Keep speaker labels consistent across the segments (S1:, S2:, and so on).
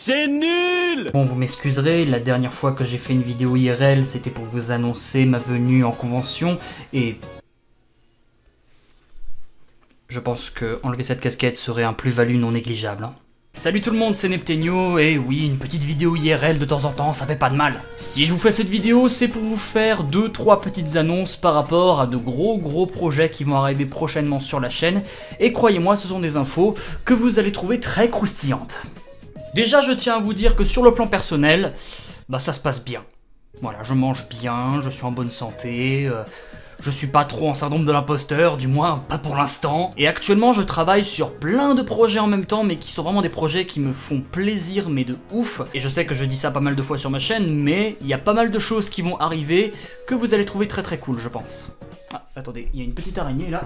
S1: C'est nul!
S2: Bon, vous m'excuserez, la dernière fois que j'ai fait une vidéo IRL, c'était pour vous annoncer ma venue en convention, et... je pense que enlever cette casquette serait un plus-value non négligeable, hein. Salut tout le monde, c'est Neptenio, et oui, une petite vidéo IRL de temps en temps, ça fait pas de mal. Si je vous fais cette vidéo, c'est pour vous faire 2-3 petites annonces par rapport à de gros projets qui vont arriver prochainement sur la chaîne, et croyez-moi, ce sont des infos que vous allez trouver très croustillantes. Déjà, je tiens à vous dire que sur le plan personnel, bah ça se passe bien. Voilà, je mange bien, je suis en bonne santé, je suis pas trop en syndrome de l'imposteur, du moins pas pour l'instant. Et actuellement, je travaille sur plein de projets en même temps, mais qui sont vraiment des projets qui me font plaisir, mais de ouf. Et je sais que je dis ça pas mal de fois sur ma chaîne, mais il y a pas mal de choses qui vont arriver que vous allez trouver très cool, je pense. Ah, attendez, il y a une petite araignée là.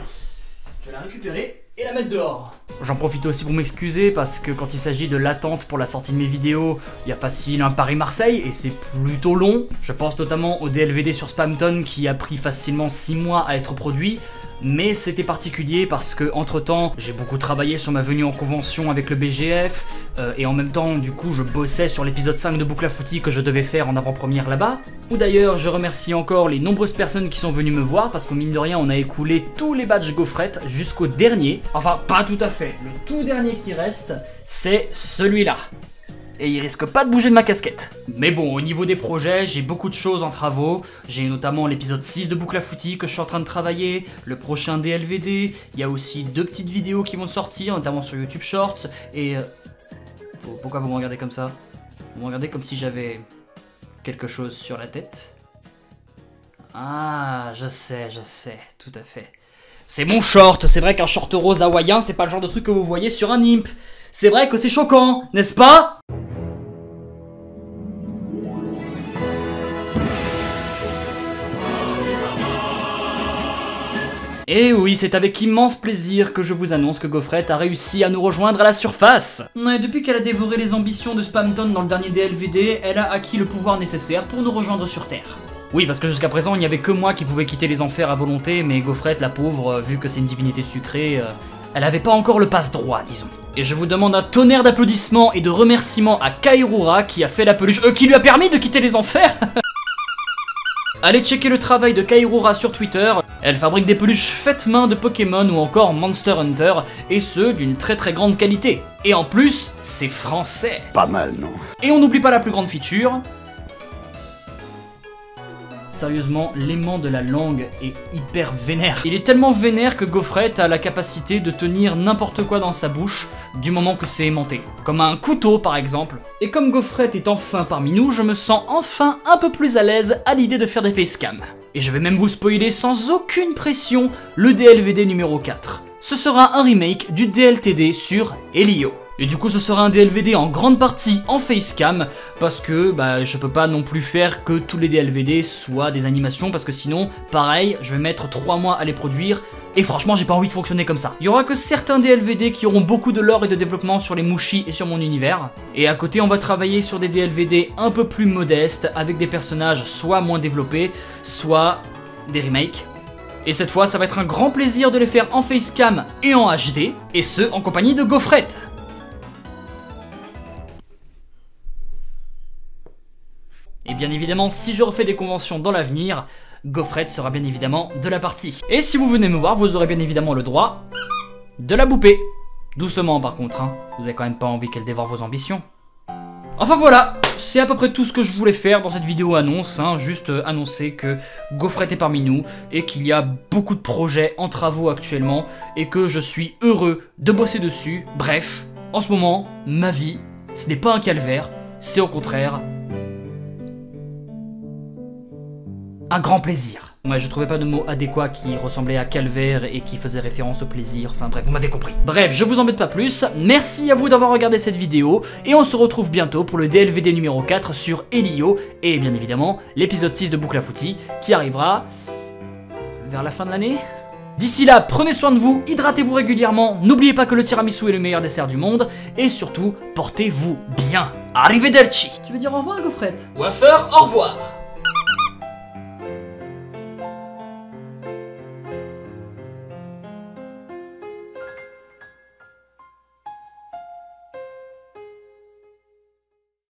S2: Je vais la récupérer et la mettre dehors. J'en profite aussi pour m'excuser parce que quand il s'agit de l'attente pour la sortie de mes vidéos, il y a facile un Paris-Marseille et c'est plutôt long. Je pense notamment au DLVD sur Spamton qui a pris facilement 6 mois à être produit. Mais c'était particulier parce que entre temps j'ai beaucoup travaillé sur ma venue en convention avec le BGF et en même temps du coup je bossais sur l'épisode 5 de Boucle à Footy que je devais faire en avant-première là-bas. Ou d'ailleurs je remercie encore les nombreuses personnes qui sont venues me voir parce qu'au mine de rien on a écoulé tous les badges gaufrettes jusqu'au dernier. Enfin pas tout à fait, le tout dernier qui reste c'est celui-là. Et il risque pas de bouger de ma casquette. Mais bon, au niveau des projets, j'ai beaucoup de choses en travaux. J'ai notamment l'épisode 6 de Boucle à Footy que je suis en train de travailler, le prochain DLVD, il y a aussi 2 petites vidéos qui vont sortir, notamment sur YouTube Shorts, et... Pourquoi vous me regardez comme ça? Vous me regardez comme si j'avais quelque chose sur la tête? Ah, je sais, tout à fait. C'est mon short, c'est vrai qu'un short rose hawaïen, c'est pas le genre de truc que vous voyez sur un imp. C'est vrai que c'est choquant, n'est-ce pas? Et oui, c'est avec immense plaisir que je vous annonce que Gaufrette a réussi à nous rejoindre à la surface. Et depuis qu'elle a dévoré les ambitions de Spamton dans le dernier DLVD, elle a acquis le pouvoir nécessaire pour nous rejoindre sur Terre. Oui, parce que jusqu'à présent, il n'y avait que moi qui pouvais quitter les enfers à volonté, mais Gaufrette, la pauvre, vu que c'est une divinité sucrée, elle avait pas encore le passe-droit, disons. Et je vous demande un tonnerre d'applaudissements et de remerciements à Kairura qui a fait la peluche, qui lui a permis de quitter les enfers. Allez checker le travail de Kairura sur Twitter, elle fabrique des peluches faites main de Pokémon ou encore Monster Hunter, et ce, d'une très grande qualité. Et en plus, c'est français.
S1: Pas mal, non?
S2: Et on n'oublie pas la plus grande feature. Sérieusement, l'aimant de la langue est hyper vénère. Il est tellement vénère que Gaufrette a la capacité de tenir n'importe quoi dans sa bouche du moment que c'est aimanté. Comme un couteau par exemple. Et comme Gaufrette est enfin parmi nous, je me sens enfin un peu plus à l'aise à l'idée de faire des facecams. Et je vais même vous spoiler sans aucune pression le DLVD numéro 4. Ce sera un remake du DLTD sur Elio. Et du coup ce sera un DLVD en grande partie en facecam parce que bah je peux pas non plus faire que tous les DLVD soient des animations parce que sinon pareil je vais mettre 3 mois à les produire et franchement j'ai pas envie de fonctionner comme ça. Il y aura que certains DLVD qui auront beaucoup de lore et de développement sur les Mushi et sur mon univers et à côté on va travailler sur des DLVD un peu plus modestes avec des personnages soit moins développés soit des remakes. Et cette fois ça va être un grand plaisir de les faire en facecam et en HD et ce en compagnie de Gaufrette. Et bien évidemment, si je refais des conventions dans l'avenir, Gaufrette sera bien évidemment de la partie. Et si vous venez me voir, vous aurez bien évidemment le droit de la boupper. Doucement par contre, hein. Vous avez quand même pas envie qu'elle dévore vos ambitions. Enfin voilà, c'est à peu près tout ce que je voulais faire dans cette vidéo annonce, hein. Juste annoncer que Gaufrette est parmi nous et qu'il y a beaucoup de projets en travaux actuellement et que je suis heureux de bosser dessus. Bref, en ce moment, ma vie, ce n'est pas un calvaire, c'est au contraire un grand plaisir. Ouais, je trouvais pas de mot adéquat qui ressemblait à calvaire et qui faisait référence au plaisir, enfin bref, vous m'avez compris. Bref, je vous embête pas plus, merci à vous d'avoir regardé cette vidéo, et on se retrouve bientôt pour le DLVD numéro 4 sur Elio, et bien évidemment, l'épisode 6 de Boucle à Footy, qui arrivera vers la fin de l'année. D'ici là, prenez soin de vous, hydratez-vous régulièrement, n'oubliez pas que le tiramisu est le meilleur dessert du monde, et surtout, portez-vous bien. Arrivederci. Tu veux dire au revoir, Gaufrette?
S3: Wafer, au revoir.